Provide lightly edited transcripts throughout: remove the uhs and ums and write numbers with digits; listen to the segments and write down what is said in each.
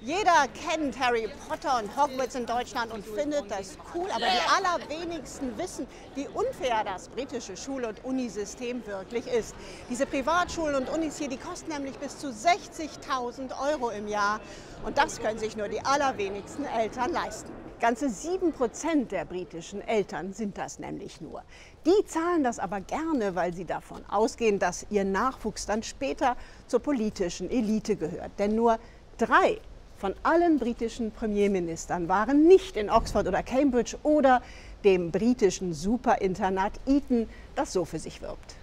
Jeder kennt Harry Potter und Hogwarts in Deutschland und findet das cool, aber die allerwenigsten wissen, wie unfair das britische Schul- und Unisystem wirklich ist. Diese Privatschulen und Unis hier, die kosten nämlich bis zu 60.000 € im Jahr und das können sich nur die allerwenigsten Eltern leisten. Ganze 7% der britischen Eltern sind das nämlich nur. Die zahlen das aber gerne, weil sie davon ausgehen, dass ihr Nachwuchs dann später zur politischen Elite gehört. Denn nur 3 von allen britischen Premierministern waren nicht in Oxford oder Cambridge oder dem britischen Superinternat Eton, das so für sich wirbt.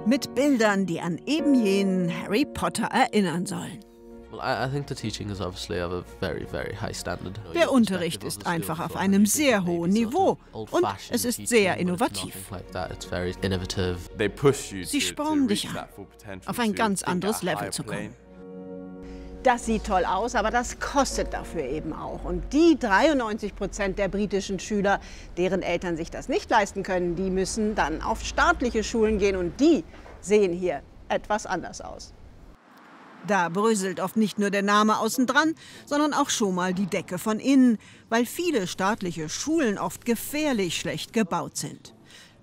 Mit Bildern, die an eben jenen Harry Potter erinnern sollen. Der Unterricht ist einfach auf einem sehr hohen Niveau und es ist sehr innovativ. Sie spornen dich an, auf ein ganz anderes Level zu kommen. Das sieht toll aus, aber das kostet dafür eben auch. Und die 93% der britischen Schüler, deren Eltern sich das nicht leisten können, die müssen dann auf staatliche Schulen gehen und die sehen hier etwas anders aus. Da bröselt oft nicht nur der Name außen dran, sondern auch schon mal die Decke von innen, weil viele staatliche Schulen oft gefährlich schlecht gebaut sind.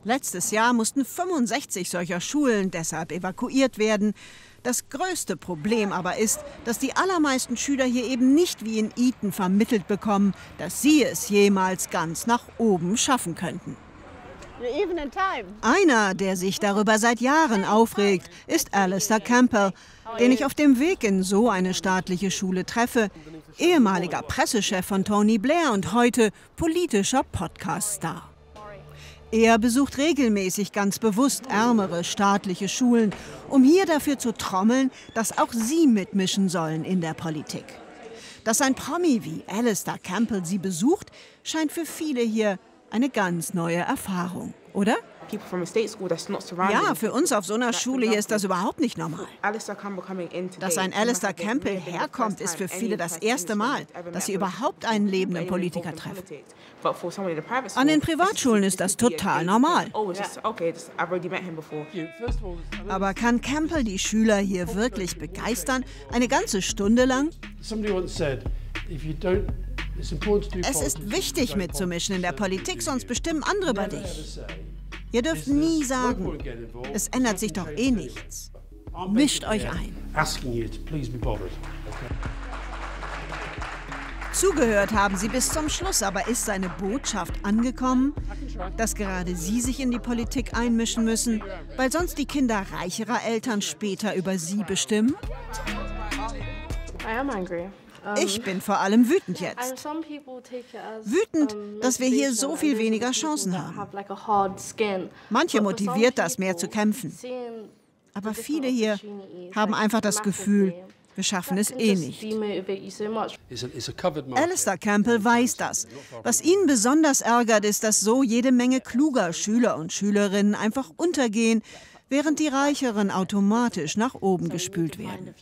Letztes Jahr mussten 65 solcher Schulen deshalb evakuiert werden. Das größte Problem aber ist, dass die allermeisten Schüler hier eben nicht wie in Eton vermittelt bekommen, dass sie es jemals ganz nach oben schaffen könnten. Einer, der sich darüber seit Jahren aufregt, ist Alistair Campbell, den ich auf dem Weg in so eine staatliche Schule treffe. Ehemaliger Pressechef von Tony Blair und heute politischer Podcast-Star. Er besucht regelmäßig ganz bewusst ärmere staatliche Schulen, um hier dafür zu trommeln, dass auch sie mitmischen sollen in der Politik. Dass ein Promi wie Alistair Campbell sie besucht, scheint für viele hier eine ganz neue Erfahrung, oder? Ja, für uns auf so einer Schule hier ist das überhaupt nicht normal. Dass ein Alistair Campbell herkommt, ist für viele das erste Mal, dass sie überhaupt einen lebenden Politiker treffen. An den Privatschulen ist das total normal. Aber kann Campbell die Schüler hier wirklich begeistern? Eine ganze Stunde lang? Es ist wichtig mitzumischen in der Politik, sonst bestimmen andere bei dich. Ihr dürft nie sagen, es ändert sich doch eh nichts. Mischt euch ein. Zugehört haben sie bis zum Schluss, aber ist seine Botschaft angekommen, dass gerade sie sich in die Politik einmischen müssen, weil sonst die Kinder reicherer Eltern später über sie bestimmen? Ich bin vor allem wütend jetzt. Wütend, dass wir hier so viel weniger Chancen haben. Manche motiviert das, mehr zu kämpfen. Aber viele hier haben einfach das Gefühl, wir schaffen es eh nicht. Alistair Campbell weiß das. Was ihn besonders ärgert, ist, dass so jede Menge kluger Schüler und Schülerinnen einfach untergehen, während die Reicheren automatisch nach oben gespült werden.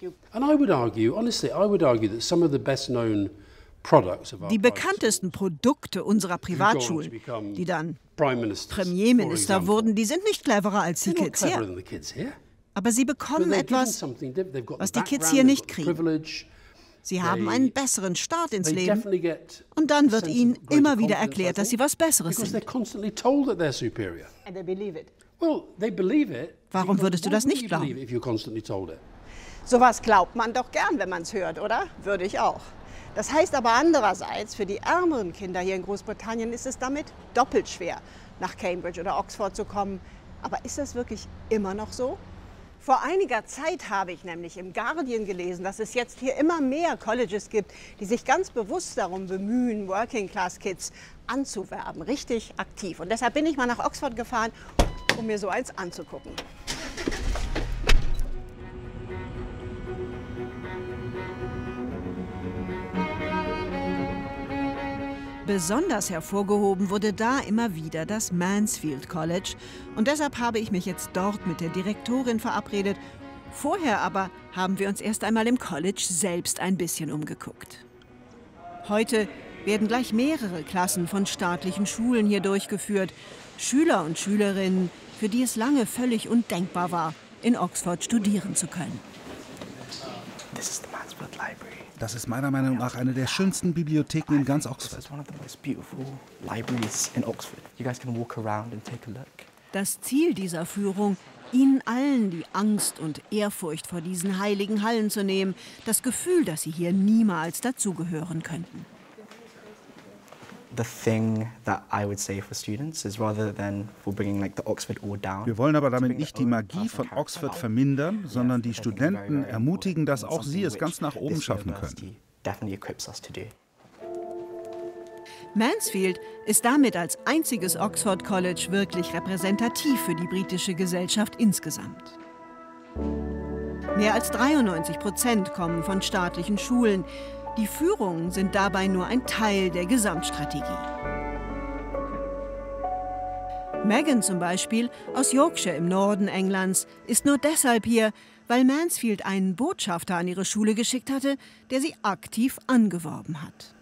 Die bekanntesten Produkte unserer Privatschulen, die dann Premierminister wurden, die sind nicht cleverer als die Kids hier. Aber sie bekommen etwas, was die Kids hier nicht kriegen. Sie haben einen besseren Start ins Leben und dann wird ihnen immer wieder erklärt, dass sie was Besseres sind. Warum würdest du das nicht glauben? Sowas glaubt man doch gern, wenn man es hört, oder? Würde ich auch. Das heißt aber andererseits, für die ärmeren Kinder hier in Großbritannien ist es damit doppelt schwer, nach Cambridge oder Oxford zu kommen. Aber ist das wirklich immer noch so? Vor einiger Zeit habe ich nämlich im Guardian gelesen, dass es jetzt hier immer mehr Colleges gibt, die sich ganz bewusst darum bemühen, Working-Class-Kids anzuwerben, richtig aktiv. Und deshalb bin ich mal nach Oxford gefahren, um mir so eins anzugucken. Besonders hervorgehoben wurde da immer wieder das Mansfield College. Und deshalb habe ich mich jetzt dort mit der Direktorin verabredet. Vorher aber haben wir uns erst einmal im College selbst ein bisschen umgeguckt. Heute werden gleich mehrere Klassen von staatlichen Schulen hier durchgeführt. Schüler und Schülerinnen, für die es lange völlig undenkbar war, in Oxford studieren zu können. Das ist meiner Meinung nach eine der schönsten Bibliotheken in ganz Oxford. Das Ziel dieser Führung: Ihnen allen die Angst und Ehrfurcht vor diesen heiligen Hallen zu nehmen, das Gefühl, dass Sie hier niemals dazugehören könnten. Wir wollen aber damit nicht die Magie von Oxford vermindern, sondern die Studenten ermutigen, dass auch sie es ganz nach oben schaffen können. Mansfield ist damit als einziges Oxford College wirklich repräsentativ für die britische Gesellschaft insgesamt. Mehr als 93% kommen von staatlichen Schulen. Die Führungen sind dabei nur ein Teil der Gesamtstrategie. Megan zum Beispiel, aus Yorkshire im Norden Englands, ist nur deshalb hier, weil Mansfield einen Botschafter an ihre Schule geschickt hatte, der sie aktiv angeworben hat.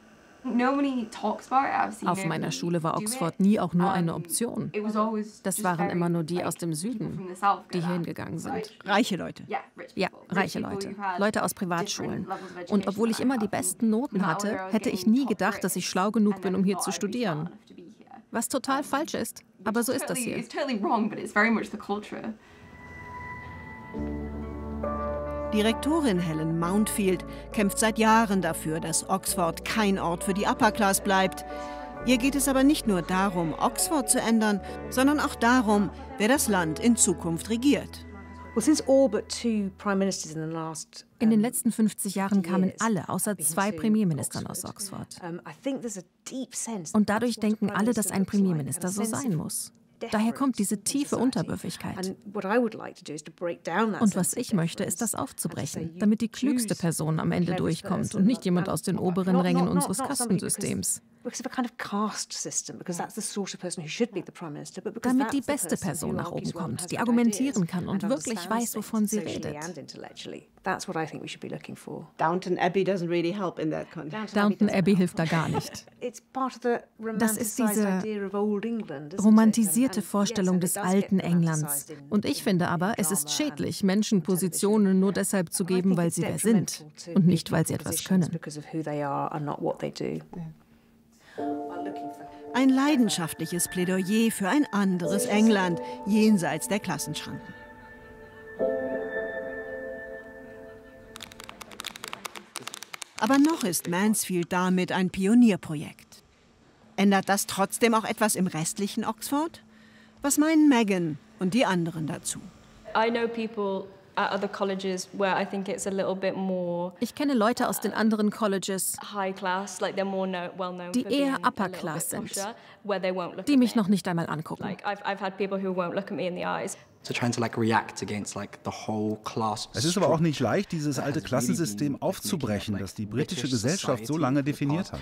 Auf meiner Schule war Oxford nie auch nur eine Option. Das waren immer nur die aus dem Süden, die hier hingegangen sind. Reiche Leute. Ja, reiche Leute. Leute aus Privatschulen. Und obwohl ich immer die besten Noten hatte, hätte ich nie gedacht, dass ich schlau genug bin, um hier zu studieren. Was total falsch ist, aber so ist das hier. Direktorin Helen Mountfield kämpft seit Jahren dafür, dass Oxford kein Ort für die Upper Class bleibt. Ihr geht es aber nicht nur darum, Oxford zu ändern, sondern auch darum, wer das Land in Zukunft regiert. In den letzten 50 Jahren kamen alle, außer 2 Premierministern aus Oxford. Und dadurch denken alle, dass ein Premierminister so sein muss. Daher kommt diese tiefe Unterwürfigkeit. Und was ich möchte, ist, das aufzubrechen, damit die klügste Person am Ende durchkommt und nicht jemand aus den oberen Rängen unseres Kastensystems. Damit die beste Person nach oben kommt, die argumentieren kann und wirklich weiß, wovon sie redet. Downton Abbey doesn't really help in that context. Downton Abbey hilft da gar nicht. Das ist diese romantisierte Vorstellung des alten Englands. Und ich finde aber, es ist schädlich, Menschen Positionen nur deshalb zu geben, weil sie wer sind und nicht, weil sie etwas können. Ein leidenschaftliches Plädoyer für ein anderes England, jenseits der Klassenschranken. Aber noch ist Mansfield damit ein Pionierprojekt. Ändert das trotzdem auch etwas im restlichen Oxford? Was meinen Megan und die anderen dazu? Ich kenne Leute aus den anderen Colleges, die eher upper class sind, die mich noch nicht einmal angucken. Es ist aber auch nicht leicht, dieses alte Klassensystem aufzubrechen, das die britische Gesellschaft so lange definiert hat.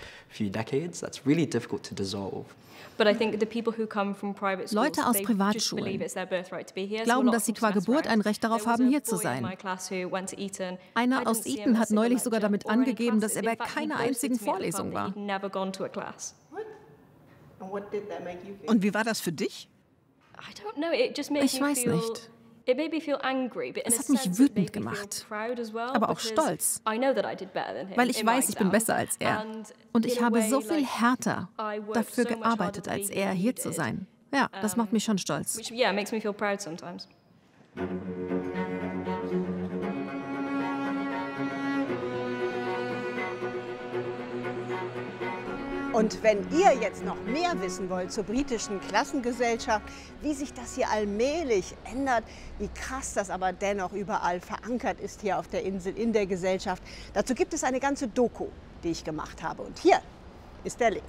Leute aus Privatschulen glauben, dass sie qua Geburt ein Recht darauf haben, hier zu sein. Einer aus Eton hat neulich sogar damit angegeben, dass er bei keiner einzigen Vorlesung war. Und wie war das für dich? Ich weiß nicht. Es hat mich wütend gemacht, aber auch stolz, weil ich weiß, ich bin besser als er. Und ich habe so viel härter dafür gearbeitet, als er, hier zu sein. Ja, das macht mich schon stolz. Und wenn ihr jetzt noch mehr wissen wollt zur britischen Klassengesellschaft, wie sich das hier allmählich ändert, wie krass das aber dennoch überall verankert ist hier auf der Insel in der Gesellschaft, dazu gibt es eine ganze Doku, die ich gemacht habe. Und hier ist der Link.